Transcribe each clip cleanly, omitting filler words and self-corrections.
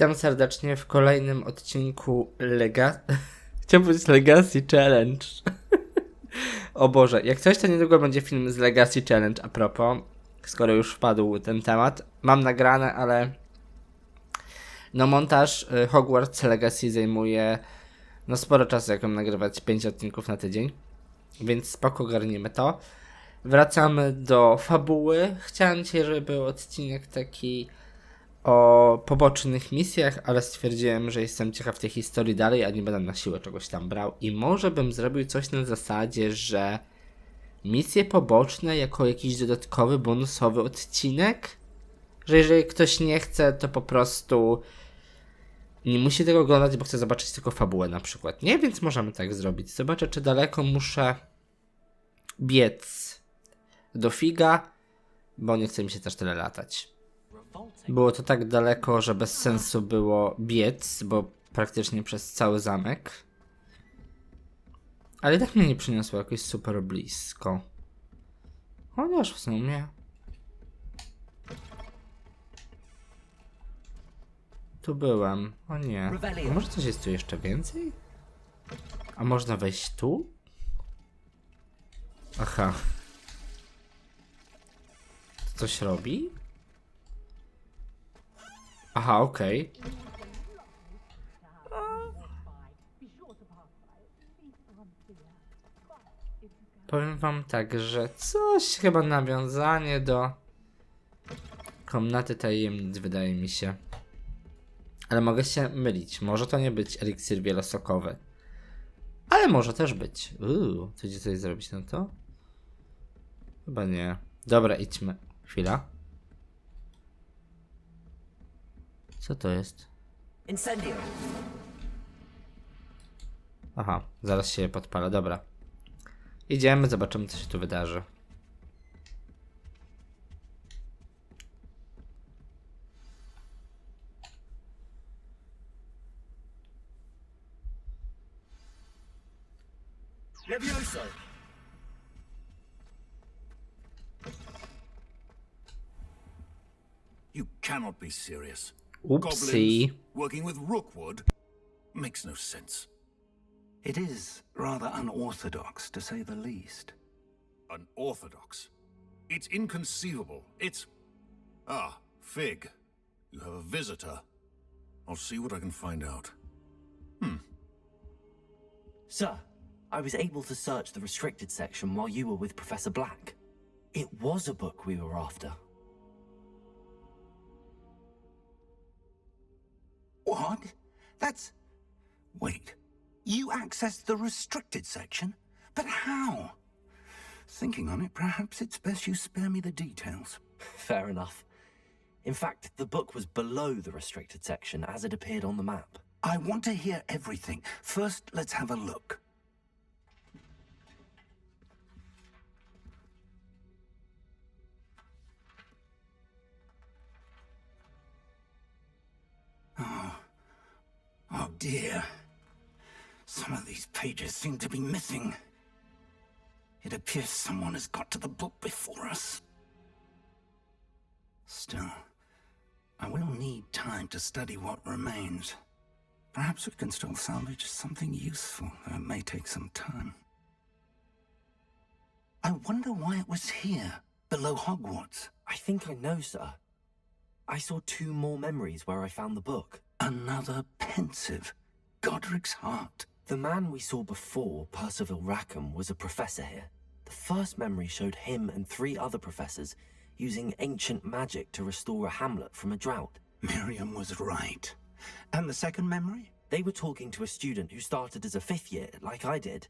Witam serdecznie w kolejnym odcinku Chciałem powiedzieć Legacy Challenge. O Boże, jak coś to niedługo będzie film z Legacy Challenge a propos, skoro już wpadł ten temat. Mam nagrane, ale no montaż Hogwarts Legacy zajmuje sporo czasu, jak mam nagrywać 5 odcinków na tydzień, więc spoko, ogarniemy to. Wracamy do fabuły. Chciałem dzisiaj, żeby był odcinek taki o pobocznych misjach, ale stwierdziłem, że jestem ciekaw tej historii dalej, a nie będę na siłę czegoś tam brał. I może bym zrobił coś na zasadzie, że misje poboczne jako jakiś dodatkowy, bonusowy odcinek? Że jeżeli ktoś nie chce, to po prostu nie musi tego oglądać, bo chce zobaczyć tylko fabułę na przykład. Nie, więc możemy tak zrobić. Zobaczę, czy daleko muszę biec do figa, bo nie chce mi się też tyle latać. Było to tak daleko, że bez sensu było biec, bo praktycznie przez cały zamek. Ale i tak mnie nie przyniosło jakoś super blisko. Chociaż w sumie. Tu byłem. O nie. A może coś jest tu jeszcze więcej? A można wejść tu? Aha. To coś robi? Aha, okej. Powiem wam tak, że coś chyba nawiązanie do komnaty tajemnic, wydaje mi się. Ale mogę się mylić. Może to nie być eliksir wielosokowy. Ale może też być. Co idzie coś zrobić na to? Chyba nie. Dobra, idźmy. Chwila. Co to jest? Incendio. Aha, zaraz się je podpalę, dobra. Idziemy, zobaczymy, co się tu wydarzy. Levioso. You cannot be serious. Oopsie. Goblins working with Rookwood makes no sense. It is rather unorthodox, to say the least. Unorthodox. It's inconceivable. It's... Ah, Fig. You have a visitor. I'll see what I can find out. Sir, I was able to search the restricted section while you were with Professor Black. It was a book we were after. What? That's... Wait. You accessed the restricted section? But how? Thinking on it, perhaps it's best you spare me the details. Fair enough. In fact, the book was below the restricted section as it appeared on the map. I want to hear everything. First, let's have a look. Oh dear. Some of these pages seem to be missing. It appears someone has got to the book before us. Still, I will need time to study what remains. Perhaps we can still salvage something useful, though it may take some time. I wonder why it was here, below Hogwarts. I think I know, sir. I saw 2 more memories where I found the book. Another pensive. Godric's heart. The man we saw before, Percival Rackham, was a professor here. The first memory showed him and 3 other professors using ancient magic to restore a hamlet from a drought. Miriam was right. And the second memory? They were talking to a student who started as a 5th year, like I did.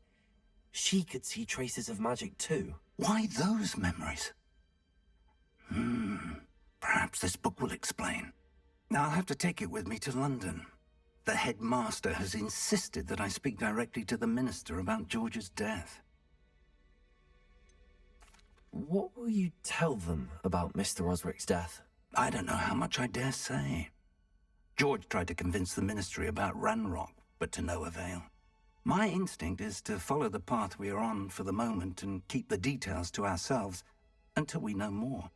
She could see traces of magic too. Why those memories? Perhaps this book will explain. I'll have to take it with me to London. The headmaster has insisted that I speak directly to the minister about George's death. What will you tell them about Mr. Osric's death? I don't know how much I dare say. George tried to convince the ministry about Ranrock, but to no avail. My instinct is to follow the path we are on for the moment and keep the details to ourselves until we know more.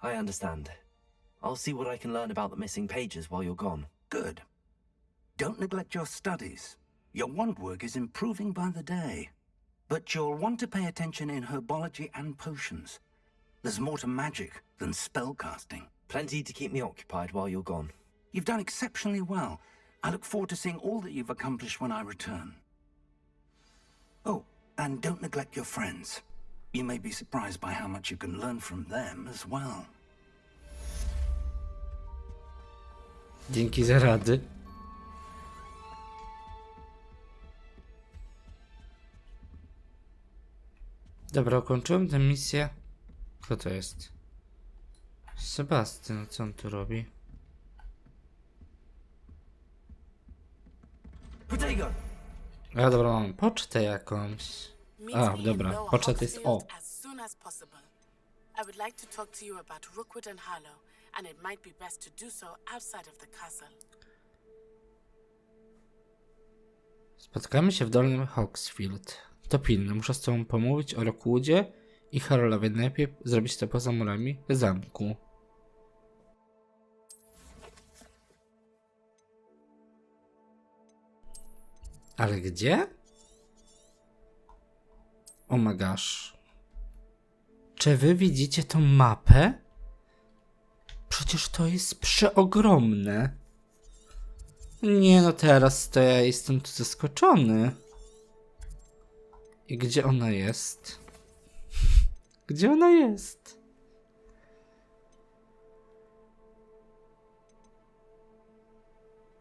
I understand. I'll see what I can learn about the missing pages while you're gone. Good. Don't neglect your studies. Your wand work is improving by the day. But you'll want to pay attention in herbology and potions. There's more to magic than spellcasting. Plenty to keep me occupied while you're gone. You've done exceptionally well. I look forward to seeing all that you've accomplished when I return. Oh, and don't neglect your friends. You may be surprised by how much you can learn from them as well. Dzięki za rady. Dobra, ukończyłem tę misję. Kto to jest? Sebastian, co on tu robi? Protego! A dobra, mam pocztę jakąś. A, dobra, poczta jest o. I would like to talk to you about Rookwood and Harlow, and it might be best to do so outside of the castle. Spotkamy się w Dolnym Hawksfield. To pilne, muszę z tobą pomówić o Rockwoodzie i Harlowie. Najlepiej zrobić to poza murami zamku. Ale gdzie? Oh my gosh. Czy wy widzicie tą mapę? Przecież to jest przeogromne. Nie no, teraz to ja jestem tu zaskoczony. I gdzie ona jest? Gdzie ona jest?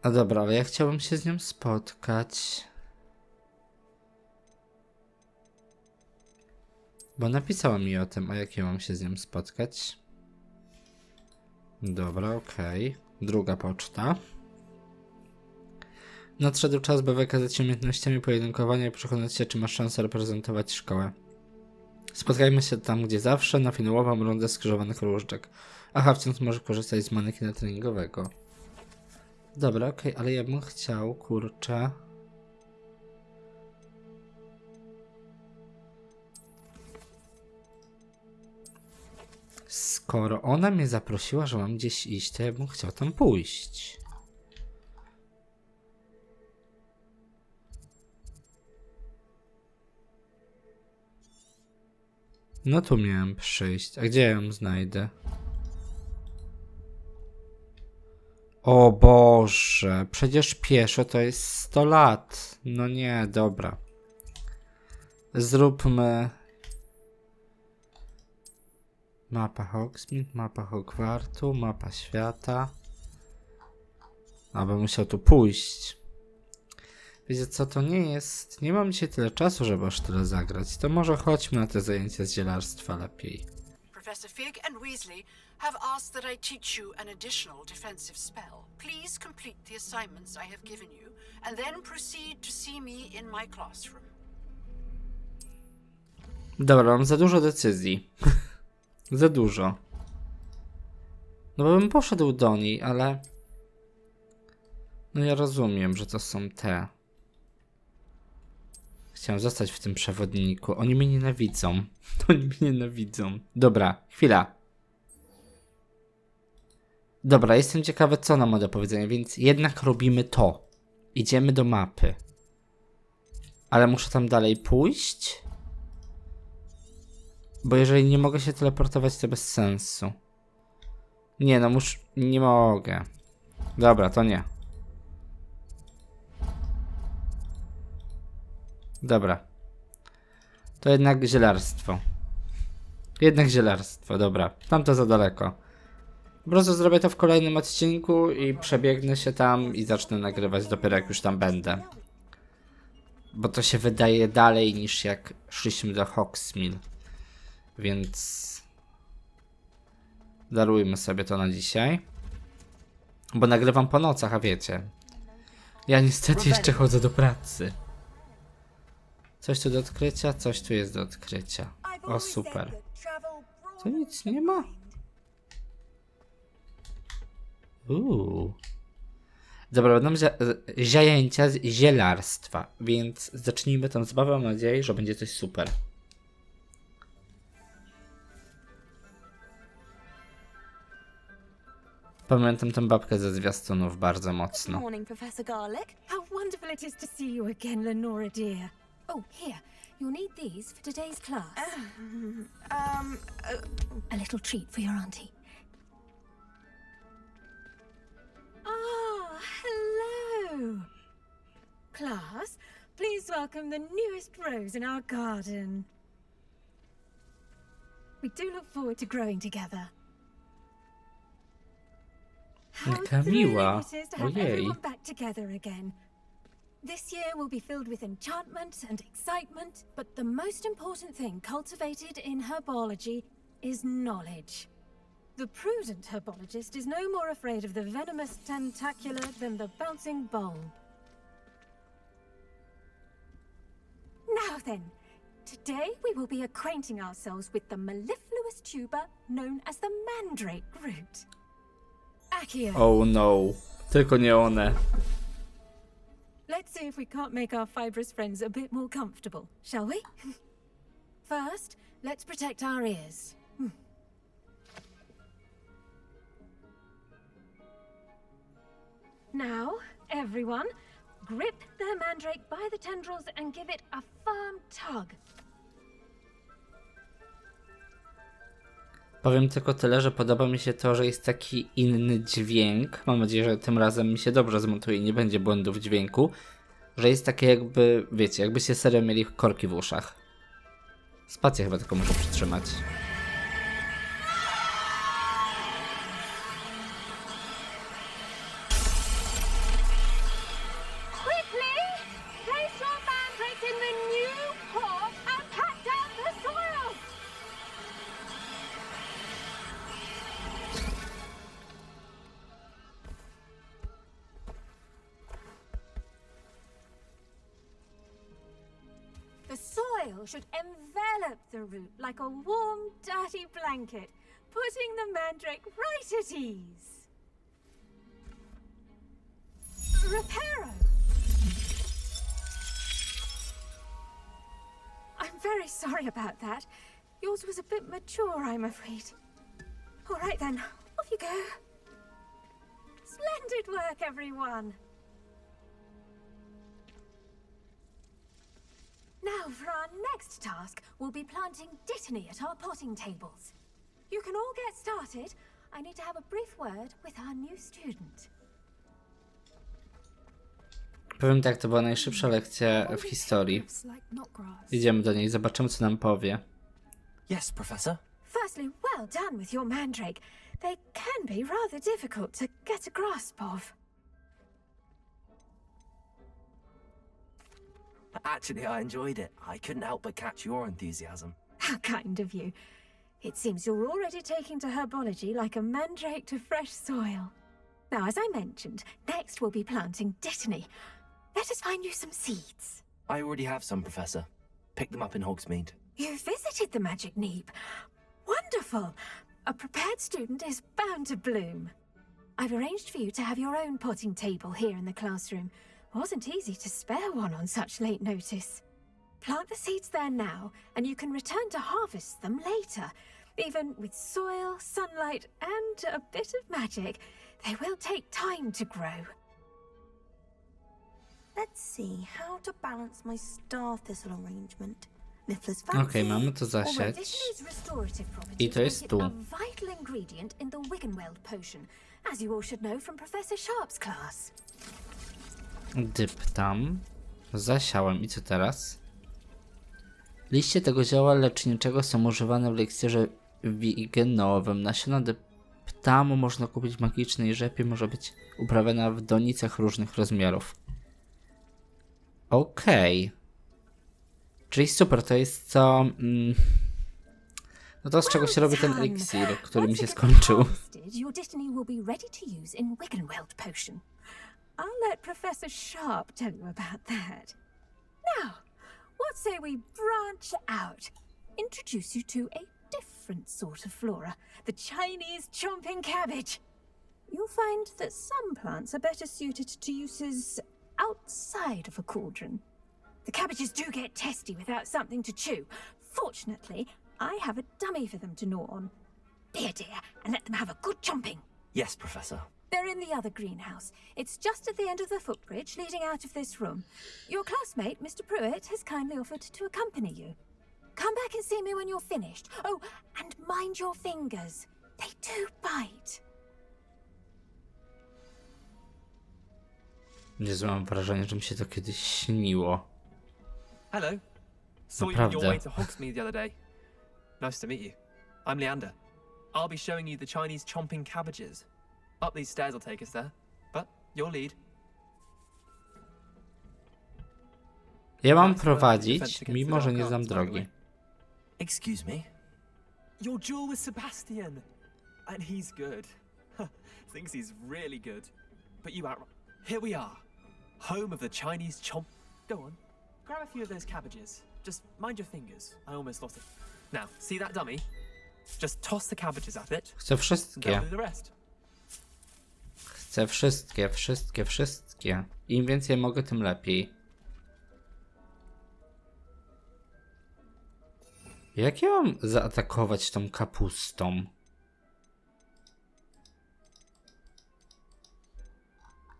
A dobra, ale ja chciałbym się z nią spotkać. Bo napisała mi o tym, a jakie mam się z nią spotkać. Dobra, okej. Druga poczta. Nadszedł czas, by wykazać się umiejętnościami pojedynkowania i przekonać się, czy masz szansę reprezentować szkołę. Spotkajmy się tam, gdzie zawsze, na finałową rundę skrzyżowanych różdżek. Aha, wciąż może korzystać z manekina treningowego. Dobra, okej, ale ja bym chciał, kurczę... Skoro ona mnie zaprosiła, że mam gdzieś iść, to ja bym chciał tam pójść. No tu miałem przyjść. A gdzie ja ją znajdę? O Boże, przecież pieszo to jest 100 lat. No nie, dobra. Zróbmy... Mapa Hogsmeade, mapa Hogwartu, mapa świata. Abym musiał tu pójść. Wiecie co, to nie jest... Nie mam dzisiaj tyle czasu, żeby aż tyle zagrać. To może chodźmy na te zajęcia z zielarstwa lepiej. Professor Fig and Weasley have asked that I teach you an additional defensive spell. Please complete the assignments I have given you, and then proceed to see me in my classroom. Dobra, mam za dużo decyzji. Za dużo. No bo bym poszedł do niej, ale... No ja rozumiem, że to są te... Chciałem zostać w tym przewodniku. Oni mnie nienawidzą. Oni mnie nienawidzą. Dobra, chwila. Dobra, jestem ciekawy, co nam ma do powiedzenia, więc jednak robimy to. Idziemy do mapy. Ale muszę tam dalej pójść? Bo jeżeli nie mogę się teleportować, to bez sensu. Nie, no nie mogę. Dobra, to nie. Dobra. To jednak zielarstwo. Jednak zielarstwo, dobra. Tamto za daleko. Po prostu zrobię to w kolejnym odcinku i przebiegnę się tam i zacznę nagrywać dopiero jak już tam będę. Bo to się wydaje dalej niż jak szliśmy do Hogsmeade. Więc... darujmy sobie to na dzisiaj. Bo nagrywam po nocach, a wiecie. Ja niestety jeszcze chodzę do pracy. Coś tu do odkrycia, coś tu jest do odkrycia. O, super. Tu nic nie ma? Dobra, będą zajęcia z zielarstwa, więc zacznijmy tą zabawę. Mam nadzieję, że będzie coś super. Pamiętam tę babkę ze zwiastunów bardzo Good mocno. morning, Professor Garlic. How wonderful it is to see you again, Lenora dear. Oh, here, you'll need these for today's class. A little treat for your auntie. Ah, hello. Class, please welcome the newest rose in our garden. We do look forward to growing together. How Jaka thrilling miła. it is to have Ojej. everyone back together again. This year will be filled with enchantment and excitement, but the most important thing cultivated in herbology is knowledge. The prudent herbologist is no more afraid of the venomous tentacular than the bouncing bulb. Now then, today we will be acquainting ourselves with the mellifluous tuber known as the mandrake root. Accio. Oh no. Tylko nie one. Let's see if we can't make our fibrous friends a bit more comfortable, shall we? First, let's protect our ears. Now, everyone, grip their mandrake by the tendrils and give it a firm tug. Powiem tylko tyle, że podoba mi się to, że jest taki inny dźwięk. Mam nadzieję, że tym razem mi się dobrze zmontuje i nie będzie błędów w dźwięku. Że jest takie jakby, wiecie, jakbyście serio mieli korki w uszach. Spację chyba tylko muszę przytrzymać. Quickly, place your mandrake in the new pot and pat down the soil. The soil should envelop the root like a warm, dirty blanket, putting the mandrake right at ease. Reparo! I'm very sorry about that. Yours was a bit mature, I'm afraid. All right then, off you go. Splendid work, everyone. Now, for our next task, we'll be planting dittany at our potting tables. You can all get started. I need to have a brief word with our new student. Powiem tak, to była najszybsza lekcja w historii. Idziemy do niej, zobaczymy co nam powie. Yes, Professor? Firstly, well done with your mandrake. They can be rather difficult to get a grasp of. Actually, I enjoyed it. I couldn't help but catch your enthusiasm. How kind of you. It seems you're already taking to herbology like a mandrake to fresh soil. Now, as I mentioned, next we'll be planting dittany. Let us find you some seeds. I already have some, Professor. Picked them up in Hogsmeade. You visited the Magic Neep. Wonderful. A prepared student is bound to bloom. I've arranged for you to have your own potting table here in the classroom. Wasn't easy to spare one on such late notice. Plant the seeds there now, and you can return to harvest them later. Even with soil, sunlight, and a bit of magic, they will take time to grow. Let's see how to balance my star thistle arrangement. Niffler's Okej, mamy to zasiać. Dittany's restorative properties I to jest make tu. it a vital ingredient in the Wiggenweld potion, as you all should know from Professor Sharp's class. Dyptam. Zasiałem. I co teraz? Liście tego zioła leczniczego są używane w eliksirze wigenowym. Nasiona dyptamu można kupić w magicznej rzepie. Może być uprawiana w donicach różnych rozmiarów. Okej. Czyli super, to jest co... no to z czego się robi ten eliksir, który mi się skończył. Your dittany will be ready to use in Wiggenweld potion. I'll let Professor Sharp tell you about that. Now, what say we branch out? Introduce you to a different sort of flora, the Chinese chomping cabbage. You'll find that some plants are better suited to uses outside of a cauldron. The cabbages do get testy without something to chew. Fortunately, I have a dummy for them to gnaw on. Be a dear and let them have a good chomping. Yes, Professor. They're in the other greenhouse. It's just at the end of the footbridge leading out of this room. Your classmate, Mr. Pruitt, has kindly offered to accompany you. Come back and see me when you're finished. Oh, and mind your fingers. They do bite. Jezu, mam wrażenie, że mi się to kiedyś śniło. Hello. Saw you on your Naprawdę. way to Hogsmeade the other day. Nice to meet you. I'm Leander. I'll be showing you the Chinese chomping cabbages. Up these stairs will take us there, but your lead. Ja mam prowadzić, mimo że nie znam drogi. Excuse me? Your duel with Sebastian. And he's good. Thinks he's really good. But you outright... Here we are. Home of the Chinese chomp... Go on. Grab a few of those cabbages. Just mind your fingers. I almost lost it. Now, see that dummy? Just toss the cabbages at it. Chcę And wszystkie. they'll do the rest. Chcę wszystkie. Im więcej mogę, tym lepiej. Jak ja mam zaatakować tą kapustą?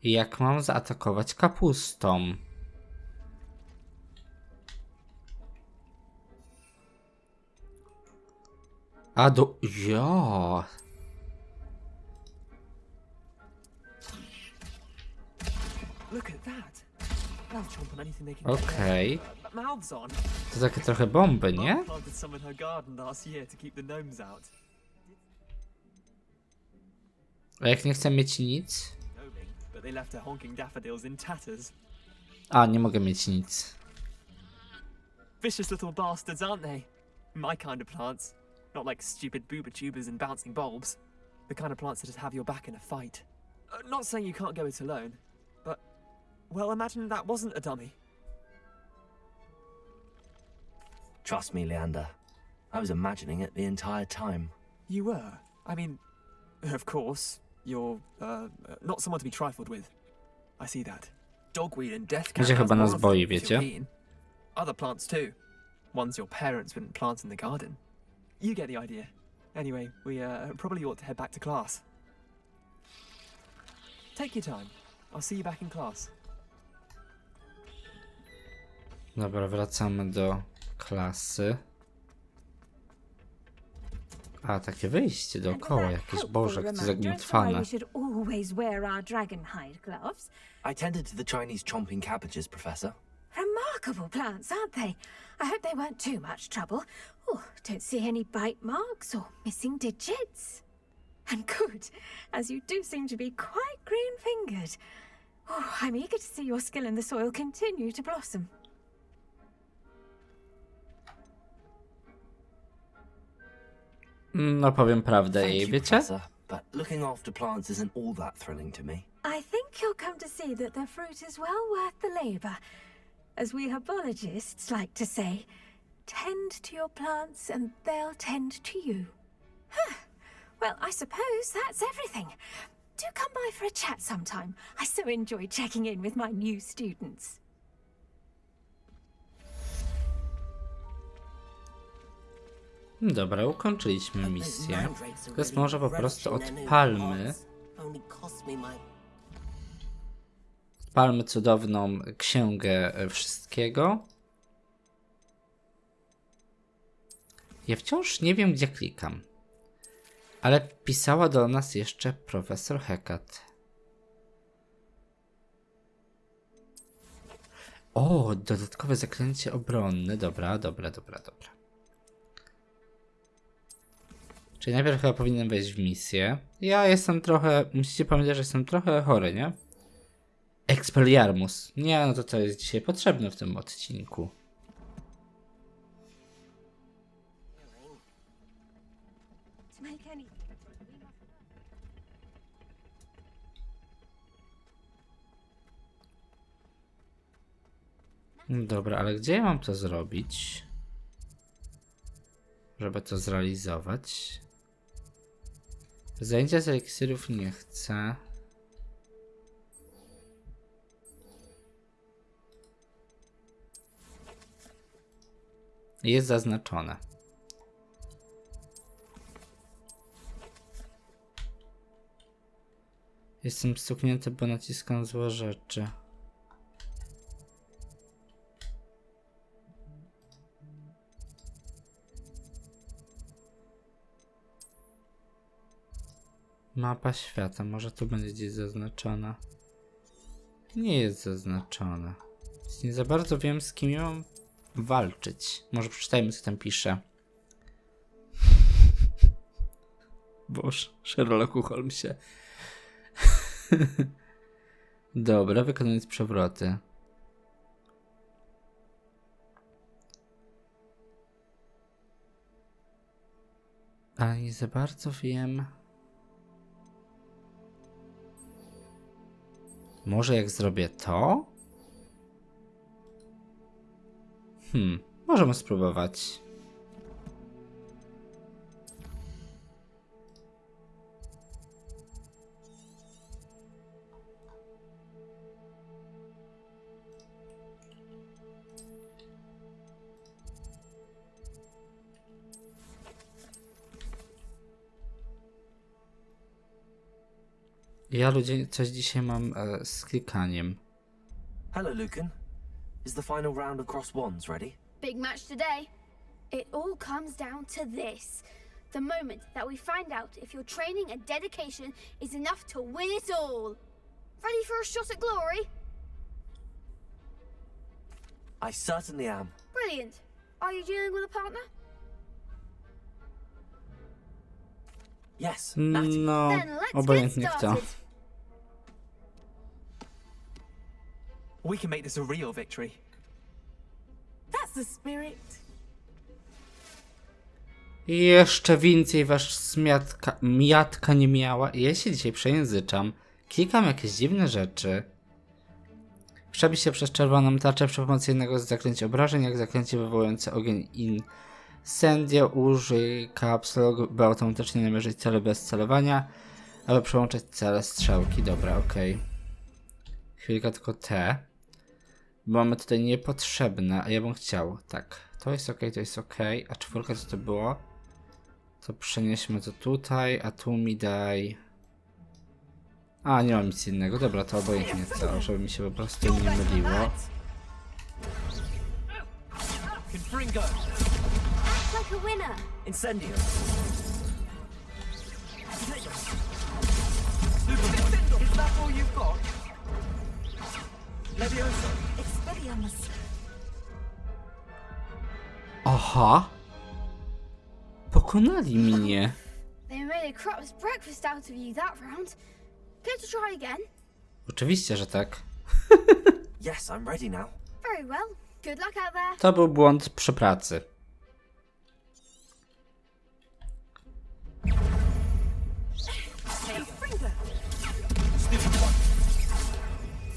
Jak mam zaatakować kapustą? A do... Ja. Look at that. They'll chomp on anything they can get Okej. their mouths on. To takie trochę bomby, nie? Mum planted some in her garden last year to keep the gnomes out. A jak nie chcę mieć nic? Gnoming, but they left her honking daffodils in tatters. A, nie mogę mieć nic. Vicious little bastards, aren't they? My kind of plants. Not like stupid booba tubers and bouncing bulbs. The kind of plants that just have your back in a fight. Not saying you can't go it alone, but... Well, imagine that wasn't a dummy. Trust me, Leander. I was imagining it the entire time. You were? I mean, of course, you're, not someone to be trifled with. I see that. Dogweed and death Gdzie chyba nas boi, wiecie? Other plants too. Ones your parents wouldn't plant in the garden. You get the idea. Anyway, we probably ought to head back to class. Take your time. I'll see you back in class. Dobra, wracamy do klasy. A, takie wyjście dookoła jakieś. Boże, jak to zagmatwane. We should always wear our dragonhide gloves. I tended to the Chinese chomping cabbages, Professor. Remarkable plants, aren't they? I hope they weren't too much trouble. Oh, don't see any bite marks or missing digits. And good, as you do seem to be quite green-fingered. Oh, I'm eager to see your skill in the soil continue to blossom. No, powiem prawdę Thank jej, you, wiecie? Professor, but looking after plants isn't all that thrilling to me. I think you'll come to see that their fruit is well worth the labour. As we herbologists like to say, tend to your plants and they'll tend to you. Huh. Well, I suppose that's everything. Do come by for a chat sometime. I so enjoy checking in with my new students. Dobra, ukończyliśmy misję. Teraz może po prostu odpalmy. Odpalmy cudowną księgę wszystkiego. Ja wciąż nie wiem, gdzie klikam. Ale pisała do nas jeszcze profesor Hecat. O, dodatkowe zaklęcie obronne. Dobra. Czyli najpierw chyba powinienem wejść w misję. Ja jestem trochę... Musicie pamiętać, że jestem trochę chory, nie? Expelliarmus. Nie, no to jest dzisiaj potrzebne w tym odcinku. Dobra, ale gdzie ja mam to zrobić? Żeby to zrealizować. Zajęcia z eliksirów nie chcę. Jest zaznaczone. Jestem stuknięty, bo naciskam złe rzeczy. Mapa świata, może tu będzie gdzieś zaznaczona. Nie jest zaznaczona. Więc nie za bardzo wiem, z kim ją walczyć. Może przeczytajmy, co tam pisze. Boże, Sherlocku Holmesie. Dobra, wykonując przewroty. Ale nie za bardzo wiem. Może jak zrobię to? Możemy spróbować. Ja ludzie coś dzisiaj mam z klikaniem. Hello, Lucan. Is the final round of cross wands ready? Big match today. It all comes down to this. The moment that we find out if your training and dedication is enough to win it all. Ready for a shot at glory? I certainly am. Brilliant. Are you dealing with a partner? Yes, Natty. No, Then let's get obojętnie kto. started. We can make this a real victory. That's the spirit. Jeszcze więcej wasz miatka nie miała. Ja się dzisiaj przejęzyczam. Klikam jakieś dziwne rzeczy. Przebić się przez czerwoną tarczę przy pomocy jednego z zaklęć obrażeń, jak zaklęcie wywołujące ogień incendio. Użyj kapsul, by automatycznie namierzyć cele bez celowania, aby przełączać cele strzałki. Dobra, okej. Chwilkę tylko T. Bo mamy tutaj niepotrzebne, a ja bym chciał. Tak, to jest ok, to jest ok. A czwórka co to było? To przenieśmy to tutaj, a tu mi daj... A, nie mam nic innego. Dobra, to obojętnie co, żeby mi się po prostu nie myliło. Confringo. Act like a winner. Incendio. Is that all you've got? Levioso. Expelliarmus. Aha! Pokonali mnie. They made a crap's breakfast out of you that round. Care to try again? Oczywiście, że tak. Yes, I'm ready now. Very well. Good luck out there. To był błąd przy pracy.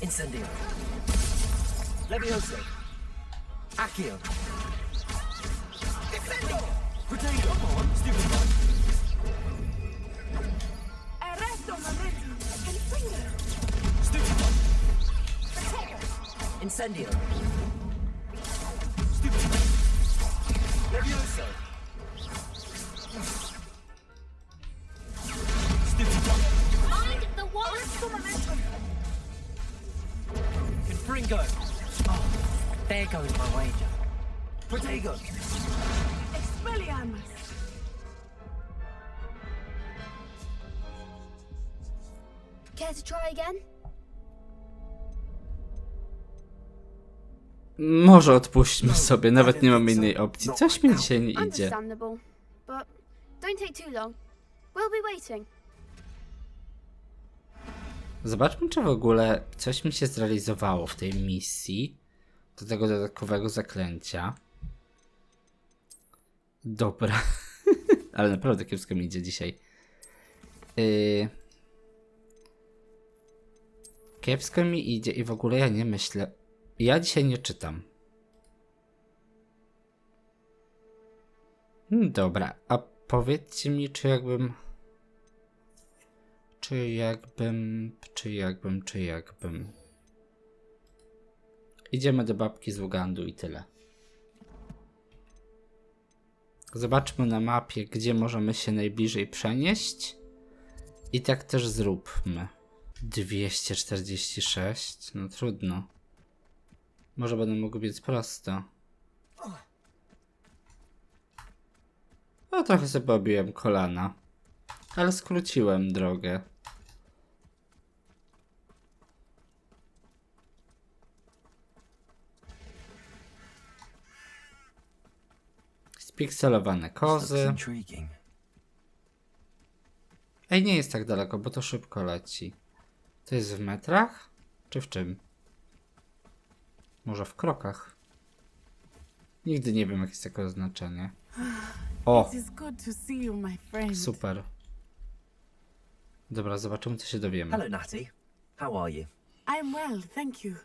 Incendio. Levioso. Accio. Potato. Come on, stupid one. Arresto momentum. Stupid one. Incendio. Stupid one. Levioso. Stupid one. Mind the wall. Confringo. Oh, there goes my wager. Potato. Expelliarmus. Care to try again? Może odpuśćmy sobie, nawet nie mamy innej opcji. Coś mi dzisiaj nie idzie. Understandable. But don't take too long. We'll be waiting. Zobaczmy, czy w ogóle coś mi się zrealizowało w tej misji. Do tego dodatkowego zaklęcia. Dobra. Ale naprawdę kiepsko mi idzie dzisiaj. Kiepsko mi idzie i w ogóle ja nie myślę. Ja dzisiaj nie czytam. Dobra, a powiedzcie mi, czy jakbym... Idziemy do babki z Ugandu i tyle. Zobaczmy na mapie, gdzie możemy się najbliżej przenieść. I tak też zróbmy. 246? No trudno. Może będę mógł biec prosto. No trochę sobie pobiłem kolana. Ale skróciłem drogę. Spikselowane kozy. Intriguing. Ej, nie jest tak daleko, bo to szybko leci. To jest w metrach? Czy w czym? Może w krokach? Nigdy nie wiem, jakie jest tego znaczenie. O! Super. Dobra, zobaczymy, co się dowiemy. Hello, Natty. How are you? I'm well, thank you.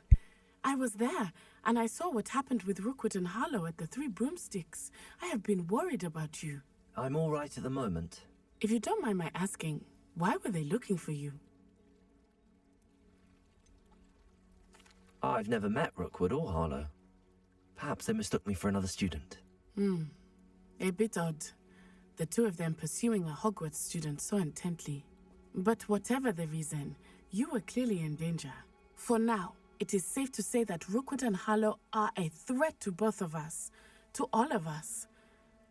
I was there, and I saw what happened with Rookwood and Harlow at the Three Broomsticks. I have been worried about you. I'm all right at the moment. If you don't mind my asking, why were they looking for you? I've never met Rookwood or Harlow. Perhaps they mistook me for another student. A bit odd. The two of them pursuing a Hogwarts student so intently. But whatever the reason, you were clearly in danger. For now, it is safe to say that Rookwood and Harlow are a threat to both of us. To all of us.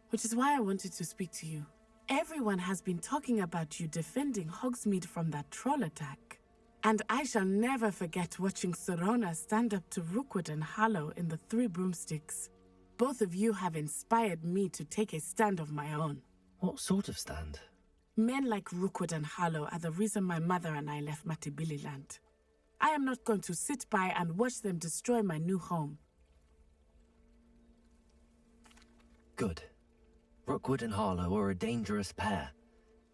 Which is why I wanted to speak to you. Everyone has been talking about you defending Hogsmeade from that troll attack. And I shall never forget watching Serona stand up to Rookwood and Harlow in the Three Broomsticks. Both of you have inspired me to take a stand of my own. What sort of stand? Men like Rookwood and Harlow are the reason my mother and I left Mattibili-land. I am not going to sit by and watch them destroy my new home. Good. Rookwood and Harlow are a dangerous pair.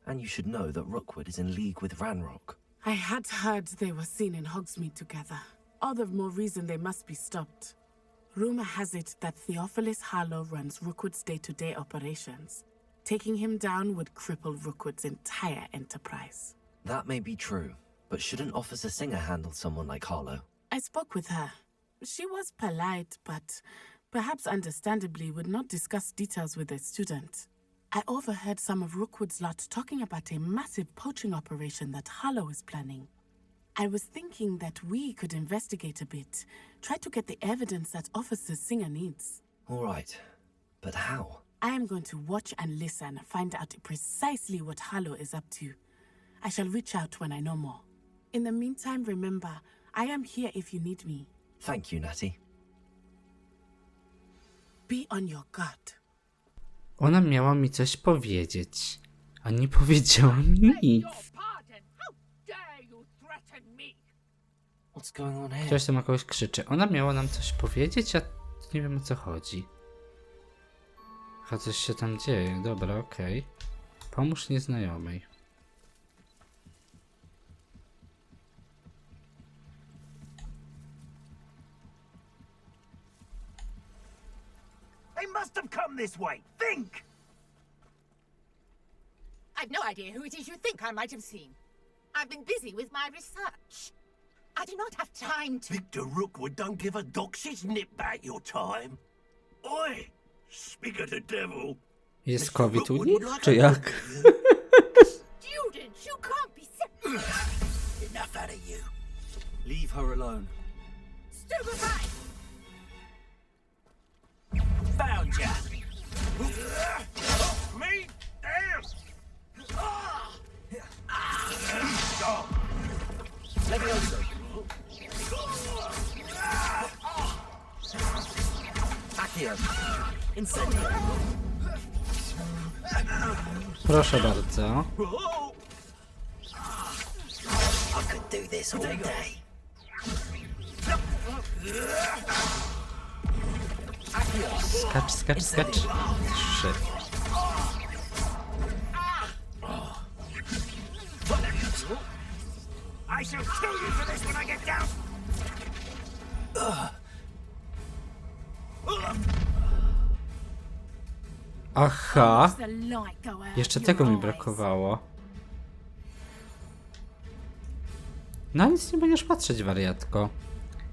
And you should know that Rookwood is in league with Ranrock. I had heard they were seen in Hogsmeade together. All the more reason they must be stopped. Rumor has it that Theophilus Harlow runs Rookwood's day-to-day operations. Taking him down would cripple Rookwood's entire enterprise. That may be true, but shouldn't Officer Singer handle someone like Harlow? I spoke with her. She was polite, but perhaps understandably would not discuss details with a student. I overheard some of Rookwood's lot talking about a massive poaching operation that Harlow is planning. I was thinking that we could investigate a bit, try to get the evidence that Officer Singer needs. All right, but how? I am going to watch and listen, find out precisely what Harlow is up to. I shall reach out when I know more. In the meantime, remember, I am here if you need me. Thank you, Natty. Be on your guard. Ona miała mi coś powiedzieć, a nie powiedziała mi nic. What's going on here? Ktoś tam kogoś krzyczy. Ona miała nam coś powiedzieć, a nie wiem, o co chodzi. A coś się tam dzieje. Dobra, okej. Pomóż nieznajomej. They must have come this way. Think! I've no idea who it is you think I might have seen. I've been busy with my research. I do not have time to... Victor Rookwood don't give a dox's nip back your time. Oi! Speak of the devil. Jest COVID u nich, czy jak? Students, you can't be serious. Enough out of you. Leave her alone. Stupefy! Found ya. Me down. Levioso. Accio. Incendio. Proszę bardzo. I could do this all day. Skacz, skacz, skacz. 3. I shall kill you for this when I get down. Aha. Jeszcze tego mi brakowało. Na nic nie będziesz patrzeć, wariatko.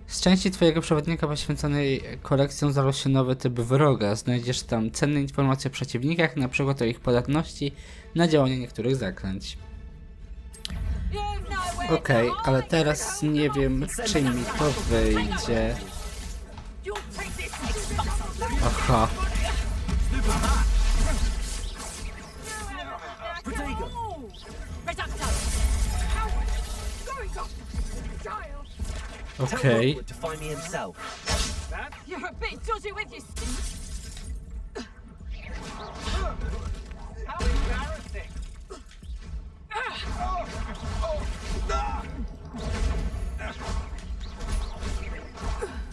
Z części twojego przewodnika poświęconej kolekcją zarośnie się nowy typ wroga. Znajdziesz tam cenne informacje o przeciwnikach, np. o ich podatności na działanie niektórych zaklęć. You've no Okej, ale teraz nie wiem, czy mi to wyjdzie. Aha. Okej. To find me himself. You're a bit dodgy with your How embarrassing!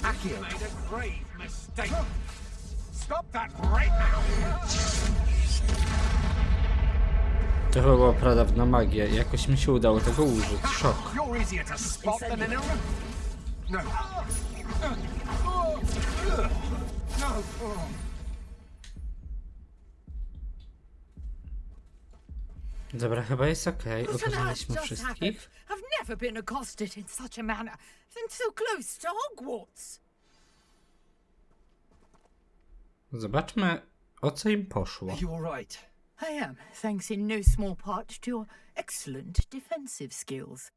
Akio Made a grave mistake. Stop that right now. To chyba była pradawna magia. Jakoś mi się udało tego użyć. Szok. You're easier to spot than anyone. No. No. Dobra, chyba jest okej. Okazaliśmy wszystkich. I've never been accosted in such a manner, and so close to Hogwarts. Zobaczmy, o co im poszło. You're all right. I am, thanks in no small part to your excellent defensive skills.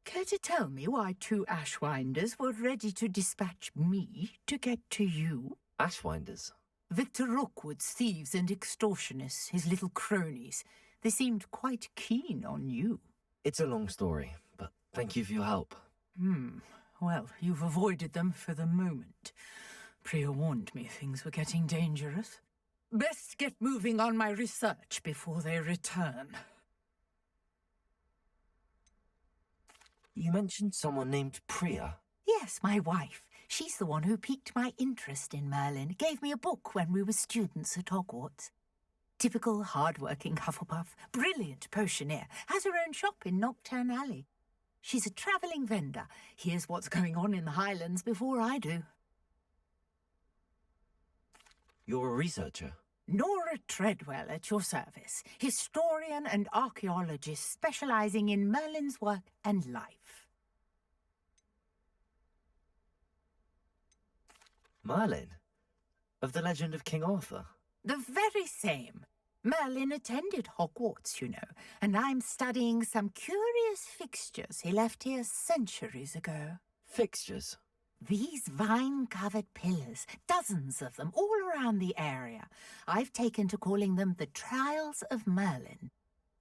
Care to tell me why 2 Ashwinders were ready to dispatch me to get to you? Ashwinders. Victor Rookwood's thieves and extortionists, his little cronies. They seemed quite keen on you. It's a long story, but thank you for your help. Well, you've avoided them for the moment. Priya warned me things were getting dangerous. Best get moving on my research before they return. You mentioned someone named Priya. Yes, my wife. She's the one who piqued my interest in Merlin. Gave me a book when we were students at Hogwarts. Typical hard-working Hufflepuff, brilliant potioneer, has her own shop in Nocturne Alley. She's a travelling vendor, hears what's going on in the Highlands before I do. You're a researcher. Nora Treadwell at your service, historian and archaeologist specialising in Merlin's work and life. Merlin? Of the legend of King Arthur? The very same. Merlin attended Hogwarts, you know, and I'm studying some curious fixtures he left here centuries ago. Fixtures? These vine-covered pillars, dozens of them, all around the area. I've taken to calling them the Trials of Merlin.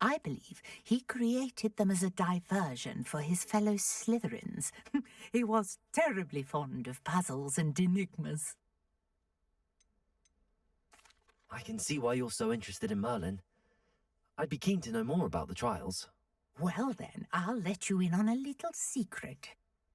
I believe he created them as a diversion for his fellow Slytherins. He was terribly fond of puzzles and enigmas. I can see why you're so interested in Merlin. I'd be keen to know more about the trials. Well then, I'll let you in on a little secret.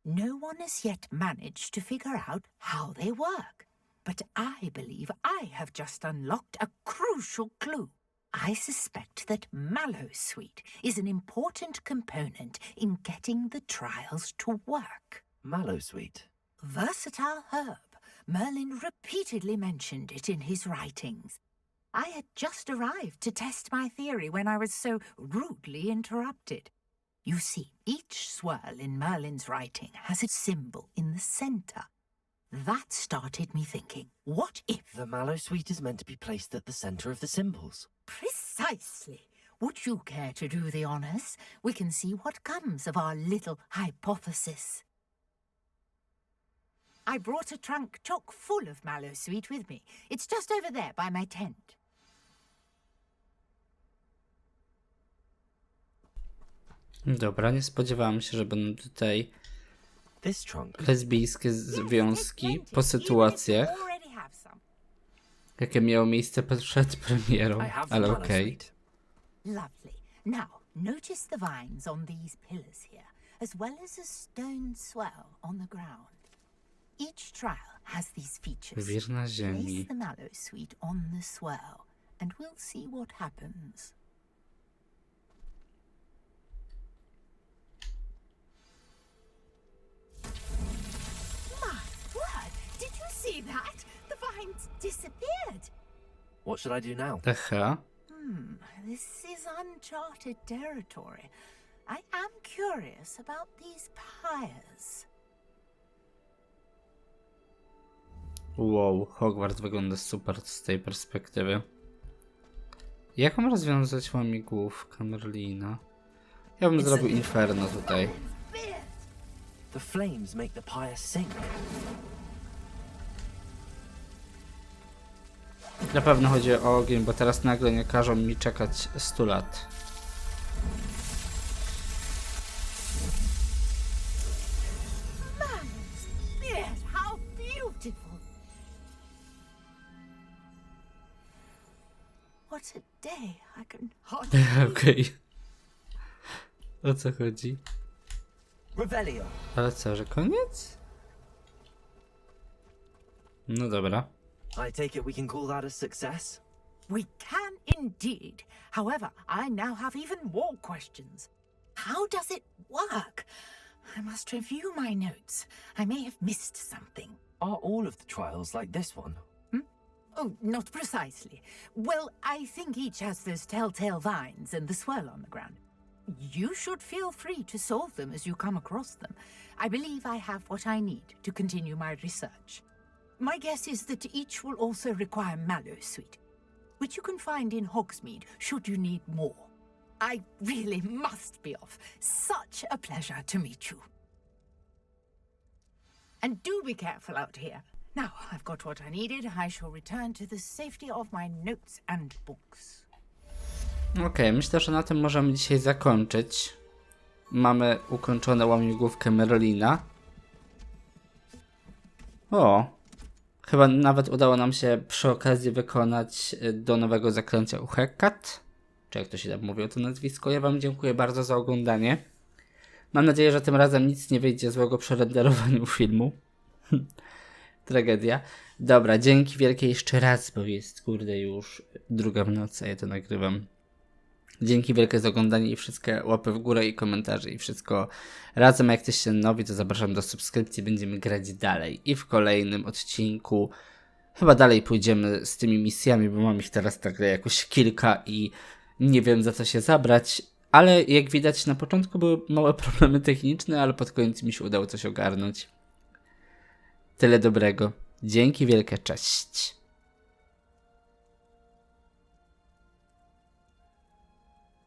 No one has yet managed to figure out how they work. But I believe I have just unlocked a crucial clue. I suspect that Mallowsweet is an important component in getting the trials to work. Mallowsweet? Versatile herb. Merlin repeatedly mentioned it in his writings. I had just arrived to test my theory when I was so rudely interrupted. You see, each swirl in Merlin's writing has a symbol in the centre. That started me thinking, what if... The Mallowsweet is meant to be placed at the centre of the symbols. Precisely. Would you care to do the honours? We can see what comes of our little hypothesis. I brought a trunk chock full of Mallowsweet with me. It's just over there by my tent. Dobra, nie spodziewałam się, że będą tutaj lesbijskie związki po sytuacjach, jakie miało miejsce przed premierą, ale okej. Lovely. Now, notice the vines on these pillars here, as well as a stone swell on the ground. Each trial has these features. Wir na ziemi. Place the Mallowsweet on the swell, and we'll see what happens. My word! Did you see that? The vines disappeared. What should I do now? Aha. This is uncharted territory. I am curious about these pyres. Wow, Hogwart wygląda super z tej perspektywy. Jak mam rozwiązać łamigłówkę Merlina? Ja bym zrobił Inferno tutaj. The flames make the pyre sink. Na pewno chodzi o ogień, bo teraz nagle nie każą mi czekać 100 lat. Yes, how beautiful! What a day! I can hardly. Okej. O co chodzi? Revelio. Ale co, że koniec? No dobra. I take it we can call that a success? We can indeed. However, I now have even more questions. How does it work? I must review my notes. I may have missed something. Are all of the trials like this one? Oh, not precisely. Well, I think each has those telltale vines and the swirl on the ground. You should feel free to solve them as you come across them. I believe I have what I need to continue my research. My guess is that each will also require mallow sweet, which you can find in Hogsmeade should you need more. I really must be off. Such a pleasure to meet you. And do be careful out here. Now I've got what I needed. I shall return to the safety of my notes and books. Okej, myślę, że na tym możemy dzisiaj zakończyć. Mamy ukończone łamigłówkę Merlina. O! Chyba nawet udało nam się przy okazji wykonać do nowego zaklęcia u Hekkat. Czy jak to się tam mówi to nazwisko. Ja wam dziękuję bardzo za oglądanie. Mam nadzieję, że tym razem nic nie wyjdzie złego przy renderowaniu filmu. Tragedia. Dobra, dzięki wielkie jeszcze raz, bo jest kurde już 2 w nocy, ja to nagrywam. Dzięki wielkie za oglądanie i wszystkie łapy w górę i komentarze i wszystko razem. Jak jesteście nowi, to zapraszam do subskrypcji, będziemy grać dalej. I w kolejnym odcinku chyba dalej pójdziemy z tymi misjami, bo mam ich teraz tak jakoś kilka i nie wiem za co się zabrać. Ale jak widać na początku były małe problemy techniczne, ale pod koniec mi się udało coś ogarnąć. Tyle dobrego. Dzięki wielkie, cześć.